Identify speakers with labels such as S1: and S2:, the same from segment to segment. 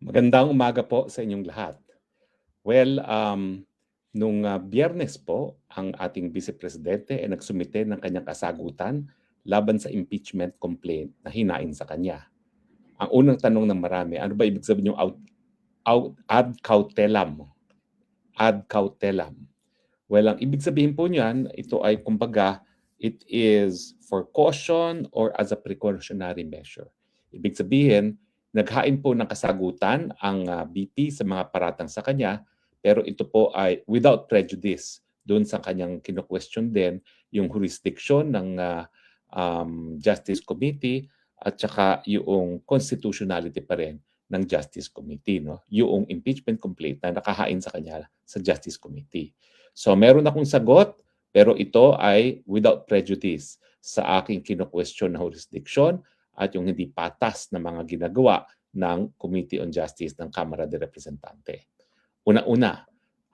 S1: Magandang umaga po sa inyong lahat. Well, nung Biyernes po, ang ating Vice Presidente ay nagsumite ng kanyang kasagutan laban sa impeachment complaint na hinain sa kanya. Ang unang tanong ng marami, ano ba ibig sabihin yung ad cautelam? Ad cautelam. Well, ang ibig sabihin po niyan, ito ay kumbaga, it is for caution or as a precautionary measure. Ibig sabihin, naghain po ng kasagutan ang BP sa mga paratang sa kanya, pero ito po ay without prejudice doon sa kanyang kino-question din yung jurisdiction ng Justice Committee at saka yung constitutionality pa rin ng Justice Committee, no? Yung impeachment complaint na nakahain sa kanya sa Justice Committee. So meron akong sagot, pero ito ay without prejudice sa aking kino-question na jurisdiction at yung hindi patas na mga ginagawa ng Committee on Justice ng Kamara de Representante. Una-una,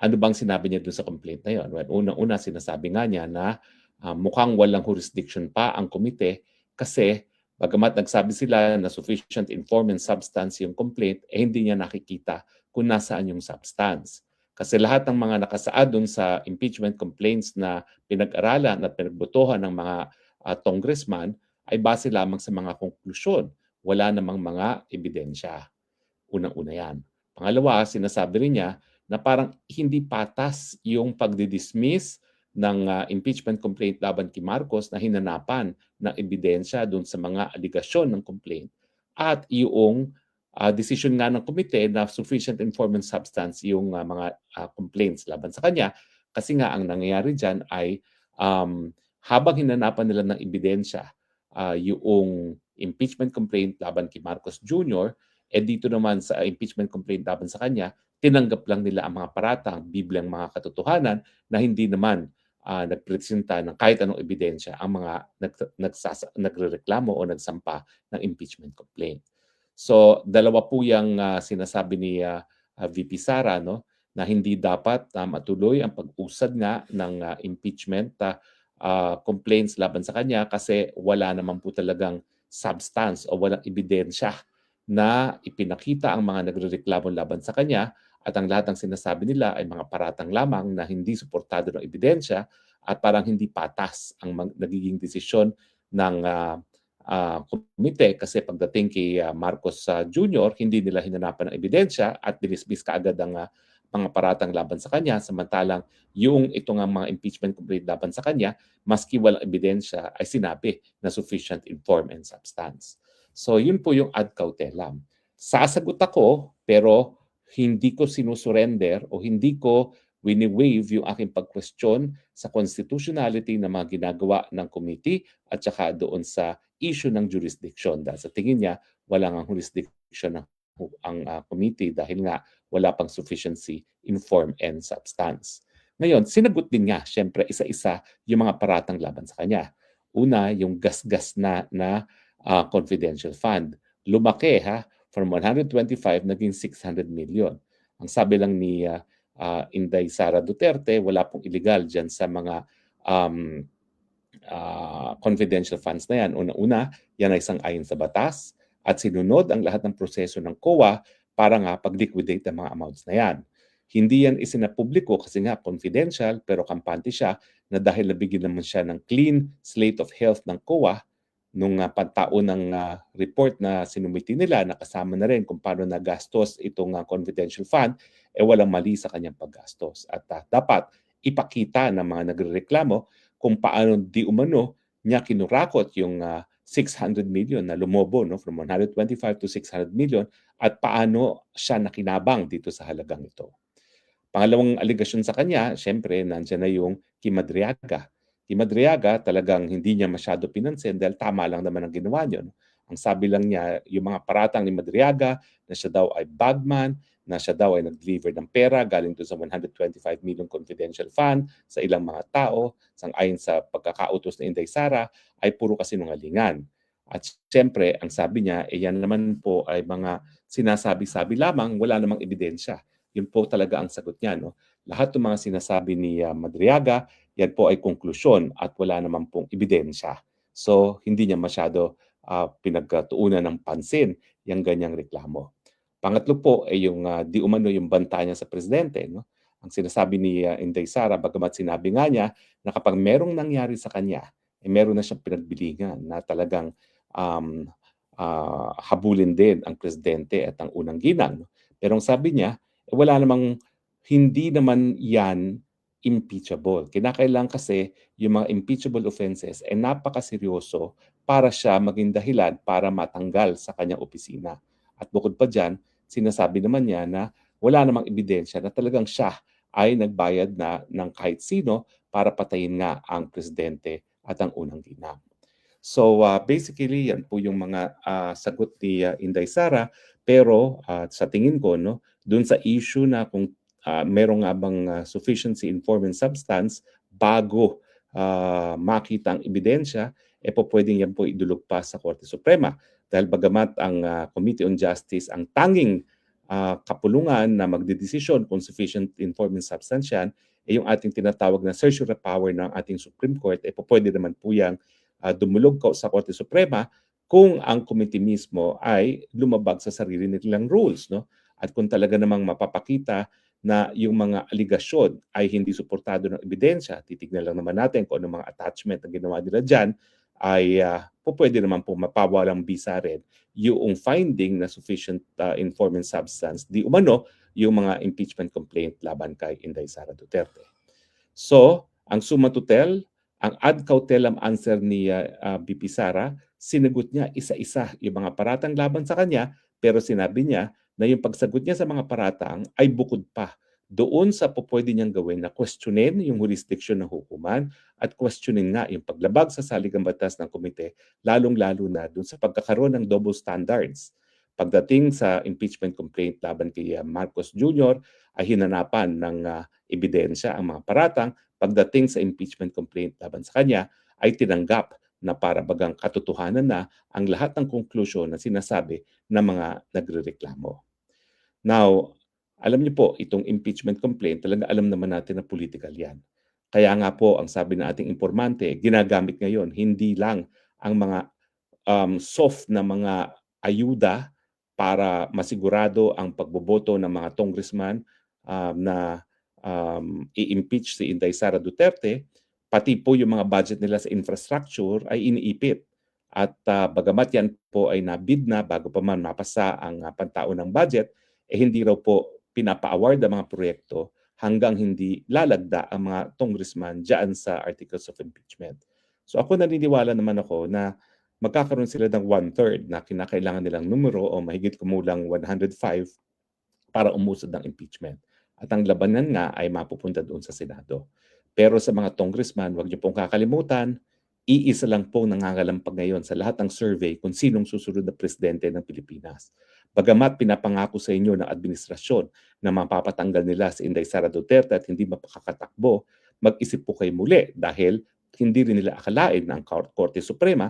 S1: ano bang sinabi niya doon sa complaint na yon? Well, una-una, sinasabi nga niya na mukhang walang jurisdiction pa ang komite kasi bagamat nagsabi sila na sufficient in form and substance yung complaint, hindi niya nakikita kung nasaan yung substance. Kasi lahat ng mga nakasaad dun sa impeachment complaints na pinag-aralan at pinagbotohan ng mga congressman ay base lamang sa mga konklusyon. Wala namang mga ebidensya. Unang-una yan. Pangalawa, sinasabi rin niya na parang hindi patas yung pagdidismiss ng impeachment complaint laban kay Marcos na hinanapan ng ebidensya doon sa mga aligasyon ng complaint at yung decision nga ng komite na sufficient in form and substance yung mga complaints laban sa kanya kasi nga ang nangyayari dyan ay habang hinanapan nila ng ebidensya yung impeachment complaint laban kay Marcos Jr., dito naman sa impeachment complaint laban sa kanya, tinanggap lang nila ang mga paratang, biblang mga katotohanan na hindi naman nagpresenta ng kahit anong ebidensya ang mga nagrereklamo o nagsampa ng impeachment complaint. So, dalawa po yung sinasabi ni VP Sara, no, na hindi dapat matuloy ang pag-usad nga ng impeachment complaints laban sa kanya kasi wala naman po talagang substance o walang ebidensya na ipinakita ang mga nagrereklamo laban sa kanya at ang lahat ng sinasabi nila ay mga paratang lamang na hindi suportado ng ebidensya at parang hindi patas ang nagiging desisyon ng komite kasi pagdating kay Marcos Jr., hindi nila hinanapan ng ebidensya at dinismiss kaagad ang mga paratang laban sa kanya samantalang yung ito nga mga impeachment complaint laban sa kanya, maski walang ebidensya ay sinabi na sufficient in form and substance. So yun po yung ad cautelam. Sasagot ako pero hindi ko sinusurrender o hindi ko wini-waive yung aking pag-question sa constitutionality ng mga ginagawa ng committee at saka doon sa issue ng jurisdiction. Dahil sa tingin niya, wala nga jurisdiction ang committee dahil nga wala pang sufficiency in form and substance. Ngayon, sinagot din nga, syempre, isa-isa yung mga paratang laban sa kanya. Una, yung gas-gas na confidential fund. Lumaki from 125 naging 600 million. Ang sabi lang ni Inday Sara Duterte, wala pong illegal dyan sa mga confidential funds na yan. Una-una, yan ay sang-ayon sa batas at sinunod ang lahat ng proseso ng COA para nga pag-liquidate ang mga amounts na yan. Hindi yan isinapubliko kasi nga confidential pero kampante siya na dahil nabigyan naman siya ng clean slate of health ng COA nung pantaunang report na sinumiti nila, nakasama na rin kung paano nagastos itong confidential fund, walang mali sa kanyang paggastos. At dapat ipakita ng mga nagrereklamo kung paano di umano niya kinurakot yung 600 million na lumobo from 125 to 600 million at paano siya nakinabang dito sa halagang ito. Pangalawang aligasyon sa kanya, syempre, nandiyan na yung kay Madriaga. Kay Madriaga, talagang hindi niya masyado pinansin dahil tama lang naman ang ginawa niya. Ang sabi lang niya, yung mga paratang ni Madriaga na siya daw ay bagman, na siya daw ay nag-deliver ng pera galing doon sa 125 million confidential fund sa ilang mga tao, sang-ayon sa pagkakautos ni Inday Sara, ay puro kasinungalingan. At siyempre, ang sabi niya, yan naman po ay mga sinasabi-sabi lamang, wala namang ebidensya. Yun po talaga ang sagot niya. No? Lahat ng mga sinasabi ni Madriaga, yan po ay konklusyon at wala naman pong ebidensya. So, hindi niya masyado pinagtuunan ng pansin yung ganyang reklamo. Pangatlo po ay yung di umano yung banta niya sa presidente, no? Ang sinasabi ni Inday Sara, bagamat sinabi nga niya na kapag merong nangyari sa kanya, meron na siyang pinagbilingan na talagang um, habulin din ang presidente at ang unang ginang. No? Pero ang sabi niya, wala namang, hindi naman yan impeachable. Kinakailangan kasi yung mga impeachable offenses ay napakaseryoso para siya maging dahilan para matanggal sa kanyang opisina. At bukod pa dyan, sinasabi naman niya na wala namang ebidensya na talagang siya ay nagbayad na ng kahit sino para patayin nga ang presidente at ang unang ginang. So basically yan po yung mga sagot ni Inday Sara, pero sa tingin ko no, doon sa issue na kung merong nga bang sufficiency in form and substance bago makita ang ebidensya, po pwedeng yan po idulog pa sa Korte Suprema. Dahil bagamat ang Committee on Justice ang tanging kapulungan na magdedesisyon kung sufficient in form and substance yan, yung ating tinatawag na certiorari power ng ating Supreme Court, po pwede naman po yang dumulog sa Korte Suprema kung ang committee mismo ay lumabag sa sarili nilang rules, no? At kung talaga namang mapapakita na yung mga aligasyon ay hindi suportado ng ebidensya, titignan lang naman natin kung ano mga attachment na ginawa nila dyan, ay pwede naman po mapawalang bisa rin yung finding na sufficient in form and substance di umano yung mga impeachment complaint laban kay Inday Sara Duterte. So, ang summa total, ang ad cautelam answer ni BP Sara, sinagot niya isa-isa yung mga paratang laban sa kanya, pero sinabi niya na yung pagsagot niya sa mga paratang ay bukod pa doon sa pupwede niyang gawin na questionin yung jurisdiction ng hukuman at questionin nga yung paglabag sa saligang batas ng komite, lalong-lalo na doon sa pagkakaroon ng double standards. Pagdating sa impeachment complaint laban kay Marcos Jr., ay hinanapan ng ebidensya ang mga paratang. Pagdating sa impeachment complaint laban sa kanya, ay tinanggap na para bagang katotohanan na ang lahat ng konklusyon na sinasabi ng mga nagrereklamo. Now, alam niyo po, itong impeachment complaint, talaga alam naman natin na political yan. Kaya nga po, ang sabi ng ating informante, ginagamit ngayon, hindi lang ang mga soft na mga ayuda para masigurado ang pagboboto ng mga congressman na i-impeach si Inday Sara Duterte, pati po yung mga budget nila sa infrastructure ay iniipit. At bagamat yan po ay nabid na bago pa man mapasa ang pantaunang budget, hindi raw po pinapa-award ang mga proyekto hanggang hindi lalagda ang mga congressman dyan sa articles of impeachment. So ako naniniwala naman ako na magkakaroon sila ng 1/3 na kinakailangan nilang numero o mahigit kumulang 105 para umusad ng impeachment. At ang labanan nga ay mapupunta doon sa Senado. Pero sa mga congressman, huwag niyo pong kakalimutan, iisa lang pong nangangalampag ngayon sa lahat ng survey kung sinong susunod na presidente ng Pilipinas. Bagamat pinapangako sa inyo ng administrasyon na mapapatanggal nila si Inday Sara Duterte at hindi mapakakatakbo, mag-isip po kayo muli dahil hindi rin nila akalain na ang Korte Suprema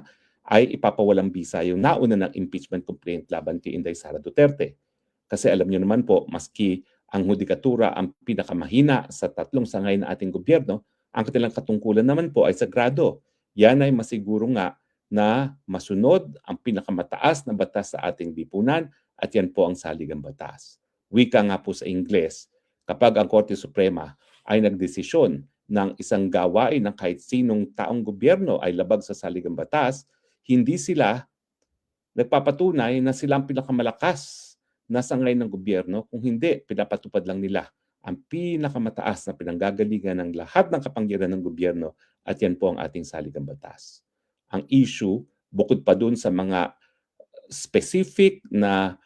S1: ay ipapawalang bisa yung nauna ng impeachment complaint laban kay Inday Sara Duterte. Kasi alam niyo naman po, maski ang hudikatura ang pinakamahina sa tatlong sangay ng ating gobyerno, ang kanilang katungkulan naman po ay sagrado. Yan ay masiguro nga na masunod ang pinakamataas na batas sa ating lipunan at yan po ang saligang batas. Wika nga po sa Ingles, kapag ang Korte Suprema ay nagdesisyon ng isang gawain ng kahit sinong taong gobyerno ay labag sa saligang batas, hindi sila nagpapatunay na sila ang pinakamalakas na sangay ng gobyerno, kung hindi, pinapatupad lang nila ang pinakamataas na pinanggagalingan ng lahat ng kapangyarihan ng gobyerno at yan po ang ating saligang batas. Ang issue, bukod pa dun sa mga specific na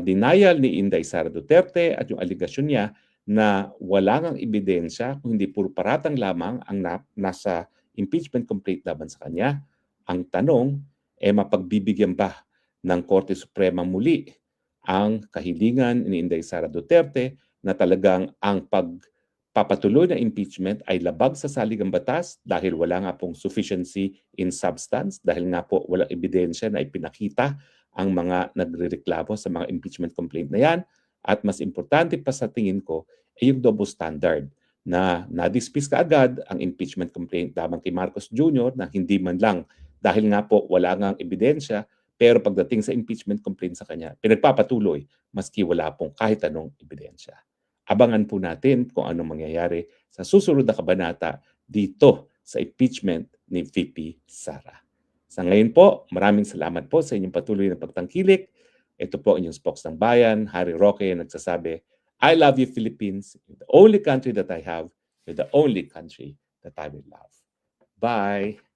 S1: denial ni Inday Sara Duterte at yung aligasyon niya na wala ngang ebidensya kung hindi puro paratang lamang ang nasa impeachment complaint laban sa kanya, ang tanong, mapagbibigyan ba ng Korte Suprema muli ang kahilingan ni Inday Sara Duterte na talagang ang pagpapatuloy na impeachment ay labag sa saligang batas dahil wala nga pong sufficiency in substance, dahil nga po walang ebidensya na ipinakita ang mga nagrereklamo sa mga impeachment complaint na yan. At mas importante pa sa tingin ko ay yung double standard na na-dismiss kaagad ang impeachment complaint lamang kay Marcos Jr. na hindi man lang dahil nga po wala ngang ebidensya, Pero pagdating sa impeachment complaint sa kanya, pinagpapatuloy maski wala pong kahit anong ebidensya. Abangan po natin kung anong mangyayari sa susunod na kabanata dito sa impeachment ni VP Sara. Sa ngayon po, maraming salamat po sa inyong patuloy na pagtangkilik. Ito po inyong spokes ng bayan, Harry Roque, nagsasabi, I love you, Philippines. You're the only country that I have. You're the only country that I will love. Bye!